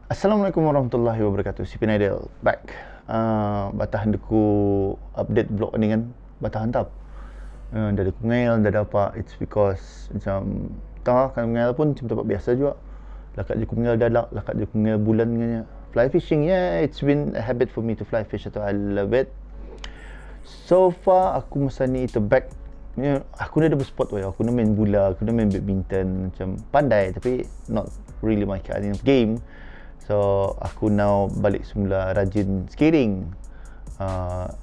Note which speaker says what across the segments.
Speaker 1: Assalamualaikum warahmatullahi wabarakatuh. Si Pinaidel back. Batahan deku update blog ni kan. Batahan tap. Dah ada kungel, dah ada apa. It's because macam tak kan kungel pun macam tempat biasa juga. Lakat je kungel dadak, lakat je kungel bulan nganya. Fly fishing, yeah, it's been a habit for me to fly fish atau I love it. So far aku masa ni itu back. Aku dah ada bersport weh. Aku dah main bola, aku dah main badminton, macam pandai tapi not really my kind of game. So aku now balik semula rajin skating,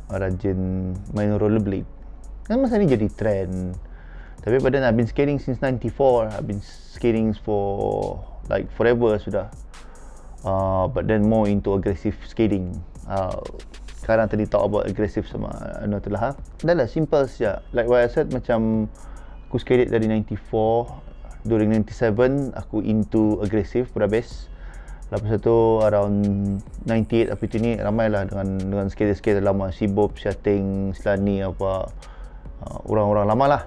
Speaker 1: rajin main rollerblade. Kan masa ni jadi trend. Tapi pada I've been skating since 94. I've been skating for like forever sudah. But then more into aggressive skating. Sekarang tadi talk about aggressive sama tu lah. Dah lah simple saja. Like what I said, macam aku skate dari 94. During 97 aku into aggressive berhabis. Lepas tu around 98 apa itu ni ramailah dengan skater-skater lama, si Bob, Shating, Slani apa, orang-orang lama lah.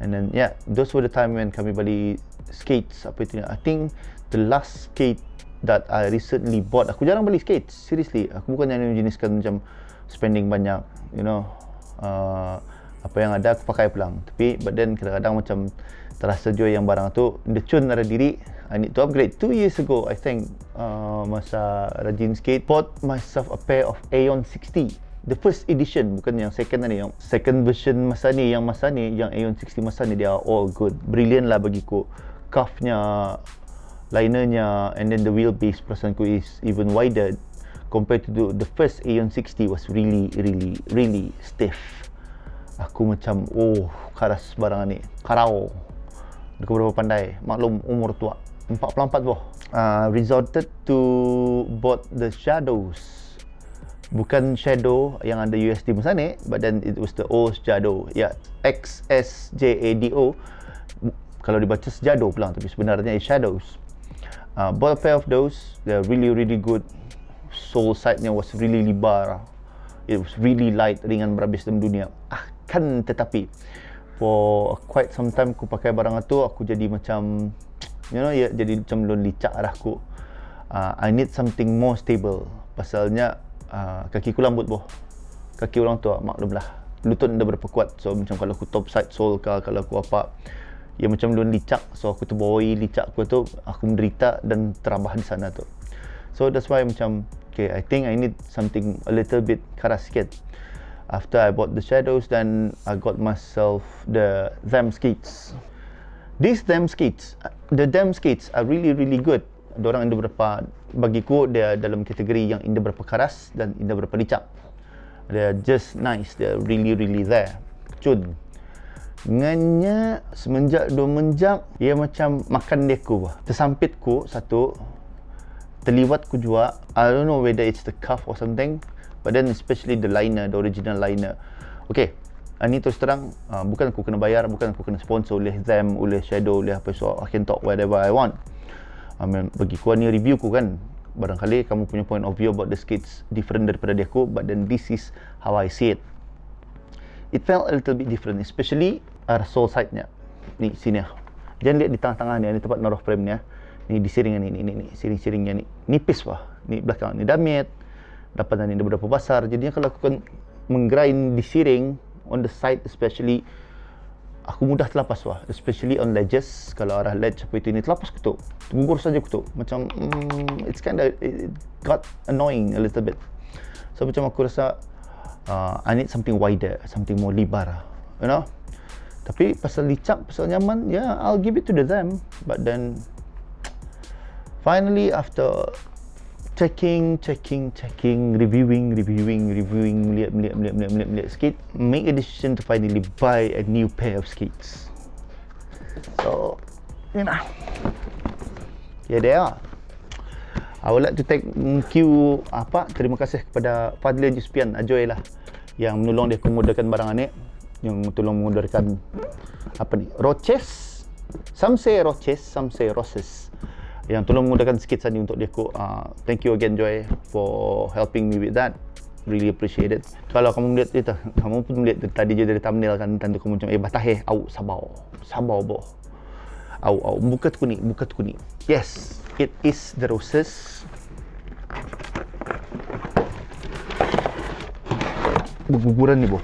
Speaker 1: And then yeah, those were the time when kami balik skates apa itu ni. I think the last skate that I recently bought, aku jarang beli skates, seriously. Aku bukan yang jeniskan macam spending banyak, you know, apa yang ada aku pakai pulang. Tapi but then kadang-kadang macam terasa juga yang barang tu the cun ada diri, I need to upgrade. 2 years ago I think, masa rajin skate, bought myself a pair of Aeon 60, the first edition, bukan yang second tadi, yang second version masa ni. Yang masa ni, yang Aeon 60 masa ni, dia all good, brilliant lah bagiku. Cuffnya, linernya, and then the wheelbase perasaanku is even wider compared to the first Aeon 60 was really stiff. Aku macam karas barang ni, karau. Aku berapa pandai, maklum umur tua, 44 boh. Resorted to bought the Shadows. Bukan Shadow yang ada USD masa ni, but then it was the old Shadow. Ya, XSJADO. Kalau dibaca Sejado pulang, tapi sebenarnya is Shadows. Bought a pair of those. They're really good. Sole side-nya was really lebar. It was really light, ringan berhabis dalam dunia. Akan tetapi for quite some time aku pakai barang tu, aku jadi macam, you know, ya, jadi macam lon licak dah aku. I need something more stable. Pasalnya kaki ku lambut boh. Kaki orang tua, maklumlah. Lutut dah berapa kuat. So macam kalau aku top side sole ke, kalau aku apa, ya macam lon licak. So aku terbawai licak aku tu, aku menderita dan terabah di sana tu. So that's why macam, okay, I think I need something a little bit keras sikit. After I bought the Shadows, then I got myself the Them Skates. These Them Skates, the Them Skates are really good. Diorang ada berapa, bagiku dia dalam kategori yang indah berapa keras dan indah berapa licak. They're just nice, they're really there. Cun. Dengannya semenjak 2 menjak, ia macam makan deku. Tersampitku satu, terliwatku juga. I don't know whether it's the cuff or something. But then especially the liner, the original liner. Okay, ini terus terang, bukan aku kena bayar, bukan aku kena sponsor oleh Them, oleh Shadow, oleh apa, so I can talk whatever I want. Bagi ku ni review ku kan, barangkali kamu punya point of view about the skates different daripada dia aku, but then this is how I see it. It felt a little bit different, especially sole side-nya. Ni sini ah. Jangan lihat di tengah-tengah ni, ni tempat naruh frame nya. Ni di siringan ni, siring-siringnya ni. Nipis wah. Ni belakang ni damit. Dapat ni dia berapa besar. Jadinya kalau aku kan menggrind di siring on the side especially, aku mudah terlepas wah, especially on ledges. Kalau arah ledge apa itu ni terlepas kutuk, gugur saja kutuk. Macam it's kinda, it got annoying a little bit. So macam aku rasa I need something wider, something more lebar, you know. Tapi pasal licak, pasal nyaman, yeah, I'll give it to them. But then finally after checking, reviewing, lihat skate, make a decision to finally buy a new pair of skates. So, you know, here they are. I would like to thank you, terima kasih kepada Fadlian Juspian Ajoy lah, yang menolong dia memudahkan barang ni, yang tolong memudahkan roches. Some say roches, some say roses. Yang tolong memudahkan sikit saja untuk dia aku. Thank you again Joy for helping me with that. Really appreciate it. Kalau kamu melihat itu, kamu pun melihat tadi je dari thumbnail kan, tentu kamu macam batah sabar boh. Au buka tu ni. Yes. it is the roses. Guguran ni boh.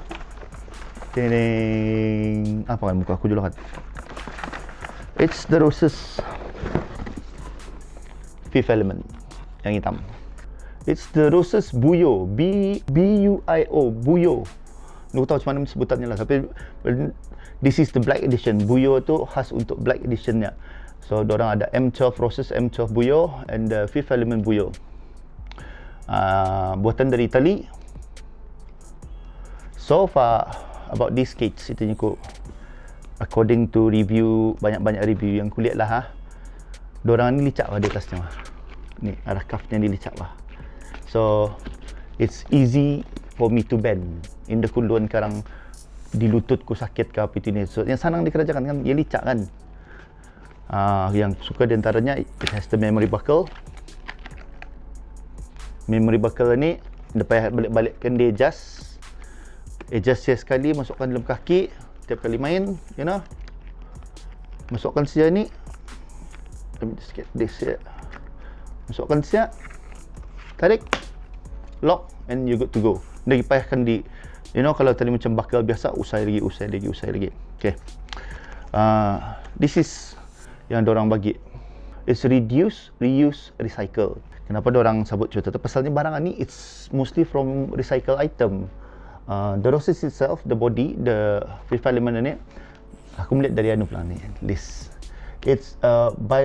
Speaker 1: Ting, apa kan muka aku dulu kan? It's the roses fifth element yang hitam. It's the roses buyo, B-U-I-O, buyo. Aku tahu macam mana sebutannya lah, tapi this is the black edition. Buyo tu khas untuk black editionnya. So dorang ada M12 roses, M12 buyo, and the fifth element buyo. Buatan dari Itali. So far about these skates, itu aku according to review, banyak-banyak review yang kulihat lah ha. Dorang ni licap lah di atasnya lah. Ni arah cuffnya ni licap lah. So it's easy for me to bend. Inda kulun karang di lututku sakit ke apa itu ni. So yang senang dikerjakan kan, ia licap kan. Yang suka di antaranya, it has the memory buckle. Memory buckle ni lepas balik-balikkan dia adjust sekali, masukkan dalam kaki setiap kali main, you know. Masukkan sia ni, let me just get this here. Masukkan sia, tarik, lock, and you good to go. Dia payahkan di, you know, kalau tadi macam buckle biasa, usai lagi. Okay. This is yang dorang bagi. It's reduce, reuse, recycle. Kenapa dorang sebut cerita tu? Pasalnya barang ni it's mostly from recycle item. The roses itself, the body, the fifth element ni, aku melihat dari anu pula ni list. It's by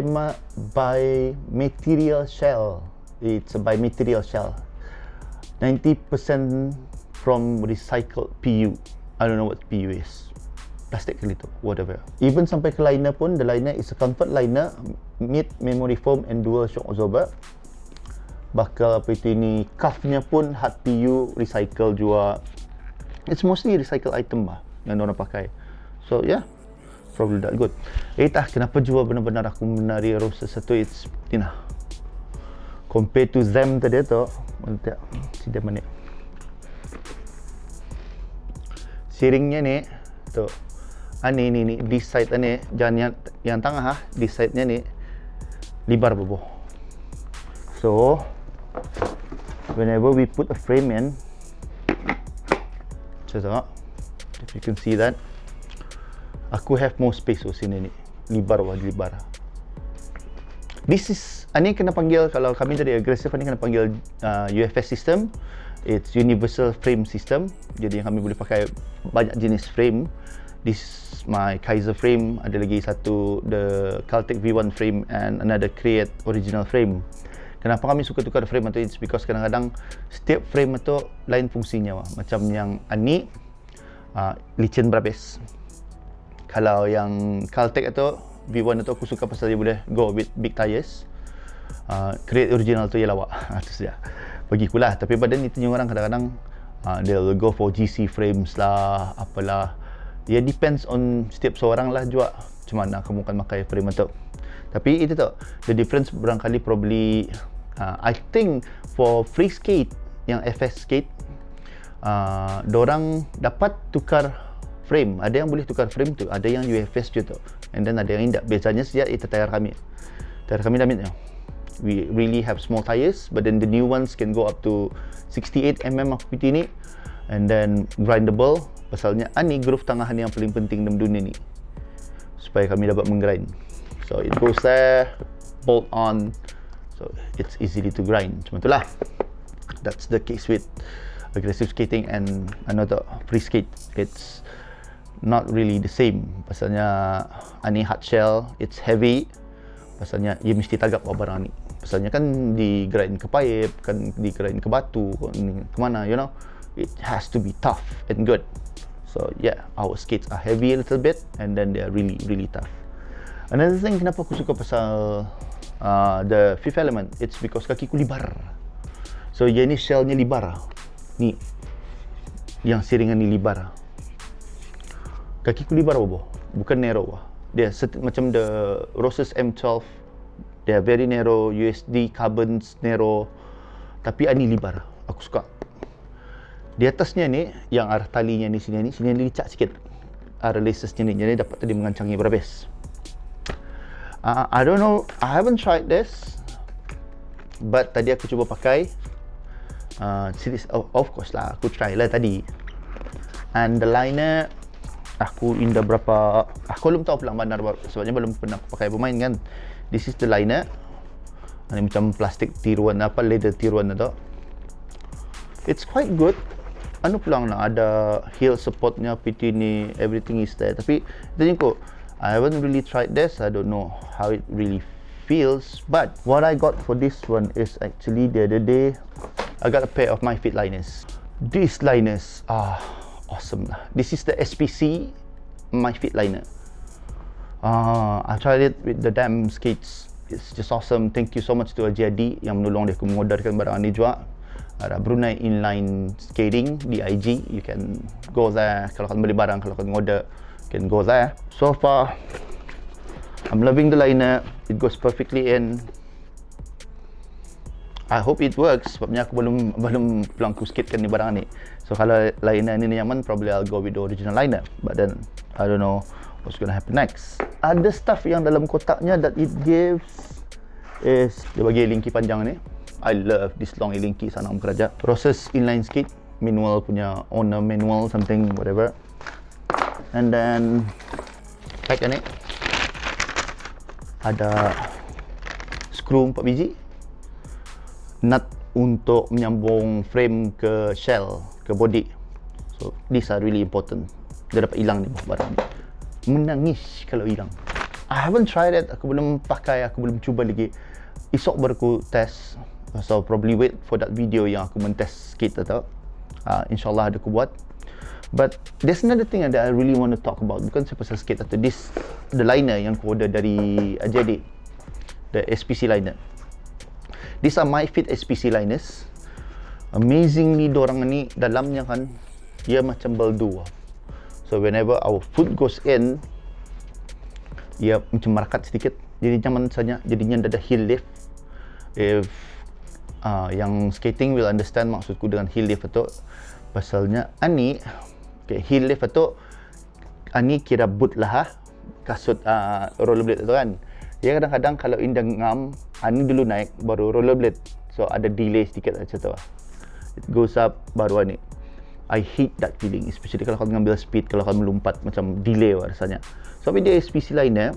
Speaker 1: material shell. It's a by material shell. 90% from recycled PU. I don't know what PU is. Plastik kali tu, whatever. Even sampai ke liner pun, the liner is a comfort liner, mid memory foam and dual shock absorber. Bakal apa itu ni, cuffnya pun hard PU, recycle juga. It's mostly recycle item lah yang orang pakai. So yeah, probably that good. Kenapa jua benar-benar aku menari roses satu, it's tina. Compare to them tadi tu, nanti si dia mana? Siringnya ni, tu. Ni this side ni, jangan yang tengah this side-nya ni libar bobo. So whenever we put a frame in, so if you can see that, aku have more space sini ni, libar. This is, ni kena panggil, kalau kami jadi aggressive, ni kena panggil UFS system. It's universal frame system. Jadi yang kami boleh pakai banyak jenis frame. This is my Kaiser frame, ada lagi satu the Caltech V1 frame and another Create original frame. Kenapa kami suka tukar frame itu? It's because kadang-kadang setiap frame itu lain fungsinya. Macam yang ni licin berhabis. Kalau yang Caltech itu V1 itu aku suka pasal dia boleh go with big tires. Create original tu ia lawak. Itu saja. Bagiku lah. Tapi pada ni tanya orang kadang-kadang they'll go for GC frames lah, apalah. Dia depends on setiap seorang lah juga macam mana kamu akan pakai frame itu. Tapi itu tu, the difference barangkali probably I think for free skate yang FS skate, dorang dapat tukar frame. Ada yang boleh tukar frame tu, ada yang UFS je tu, and then ada yang tidak. Biasanya sejak itu tayar kami damitnya. We really have small tires, but then the new ones can go up to 68mm aku PT ni, and then grindable. Pasalnya ni groove tengah ni yang paling penting dalam dunia ni, supaya kami dapat menggrind. So it goes there, bolt on, so it's easily to grind. Macam itulah. That's the case with aggressive skating and another free skate. It's not really the same. Pasalnya ni hard shell, it's heavy. Pasalnya ia mesti tagap barang ni. Pasalnya kan di grind ke pipe, kan di grind ke batu, ke mana, you know. It has to be tough and good. So yeah, our skates are heavy a little bit, and then they are really, really tough. Another thing kenapa aku suka pasal the fifth element, it's because kakiku libar. So yang ni shellnya libar. Ni yang siringan ni libar. Kakiku libar bobo, bukan narrow. Dia macam the Roses M12, they are very narrow, USD carbons narrow, tapi ni libar. Aku suka. Di atasnya ni, yang arah talinya ni sini licak sikit. Arah lacesnya ni, jadi dapat tadi mengancangi berhabis. I don't know, I haven't tried this. But tadi aku cuba pakai series, of course lah, aku try lah tadi. And the liner, aku indah berapa, aku belum tahu pelang bandar sebabnya belum pernah pakai pemain kan. This is the liner. Ini macam plastik tiruan, leather tiruan tu. It's quite good. Anu pulang lah, ada heel supportnya, PT ni, everything is there. Tapi tanya ko, I haven't really tried this. I don't know how it really feels. But what I got for this one is actually the other day, I got a pair of My Fit liners. These liners are awesome lah. This is the SPC My Fit liner. I tried it with the damn skates. It's just awesome. Thank you so much to Ajadi yang menolong dia mengodarkan barang ni juga. Ada Brunei Inline Skating di IG. You can go there. Kalau kalian beli barang, kalau kalian order, you can go there. So far, I'm loving the liner. It goes perfectly in. I hope it works. Sebabnya aku belum pulang ku skatekan ni barang ni. So kalau liner ni nyaman, probably I'll go with the original liner. But then I don't know what's gonna happen next. Ada stuff yang dalam kotaknya that it gives is dia bagi linki panjang ni. I love this long linki sangat bekerja. Process inline skate manual punya owner manual something whatever. And then pack ni ada screw 4 biji, nut untuk menyambung frame ke shell, ke body. So these are really important. Dia dapat hilang ni barang ni. Menangis kalau hilang. I haven't tried it. Aku belum pakai, aku belum cuba lagi. Esok baru aku test. So probably wait for that video yang aku mentest skate atau InsyaAllah ada aku buat. But there's another thing that I really want to talk about. Bukan pasal skate atau this, the liner yang aku order dari Ajadi, the SPC liner. These are My Fit SPC liners. Amazingly, dorang ni dalamnya kan dia macam baldu. So whenever our foot goes in, dia macam merakat sedikit. Jadi nyaman saja. Jadinya ada heel lift. If yang skating will understand maksudku dengan heel lift itu, pasalnya ani heel lift itu ani kira boot lah kasut rollerblade itu kan. Dia kadang-kadang kalau indang ngam ani dulu naik baru rollerblade, so ada delay sedikit macam tu. It goes up baru ani. I hate that feeling, especially kalau kau ngambil speed, kalau kau melompat macam delay rasanya. So dia SPC liner,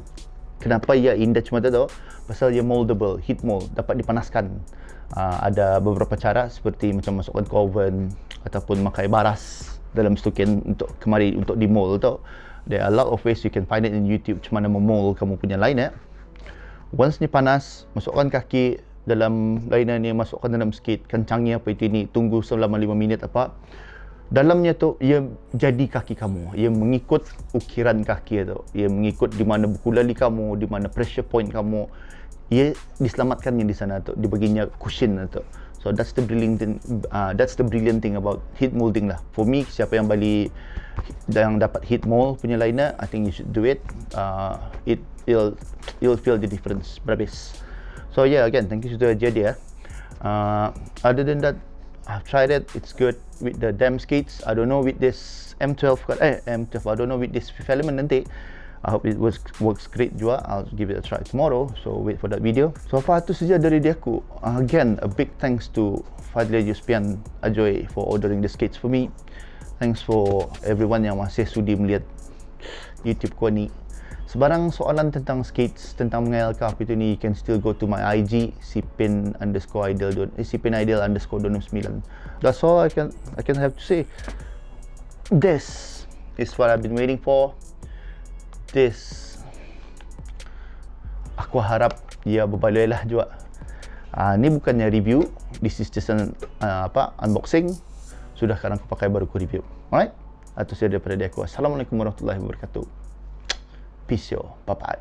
Speaker 1: kenapa ia indah cuma tu? Pasal dia moldable, heat mold, dapat dipanaskan. Ada beberapa cara seperti macam masukkan ke oven ataupun makai baras dalam stukin untuk kemari untuk di mold tu. There are a lot of ways you can find it in YouTube macam mana memold kamu punya liner. Once ni panas, masukkan kaki dalam liner ni, masukkan dalam skate, kencangnya apa itu ni, tunggu selama 5 minit apa. Dalamnya tu ia jadi kaki kamu. Ia mengikut ukiran kaki tu. Ia mengikut di mana buku lali kamu, di mana pressure point kamu. Ia diselamatkannya di sana tu, dibaginya cushion tu. So that's the brilliant thing about heat molding lah. For me, siapa yang beli yang dapat heat mold punya liner, I think you should do it. You'll feel the difference berhabis. So yeah, again, thank you to Ajadi. Other than that, I've tried it. It's good with the damn skates. I don't know with this M12. M12. I don't know with this Fifth Element nanti. I hope it works great juga. I'll give it a try tomorrow. So wait for that video. So far tu saja dari aku. Again, a big thanks to Fadli Yuspian Ajoy for ordering the skates for me. Thanks for everyone yang masih sudi melihat YouTube ko ni. Sebarang soalan tentang skates, tentang mengayal ke apa itu ni, you can still go to my IG sipin_ideal_29. That's all I can have to say. This is what I've been waiting for. This aku harap dia berbaloi lah juga. Ni bukannya review, this is just an unboxing. Sudah sekarang aku pakai baru aku review. Alright? Itu saja daripada aku. Assalamualaikum warahmatullahi wabarakatuh. Peace yo. Bye bye.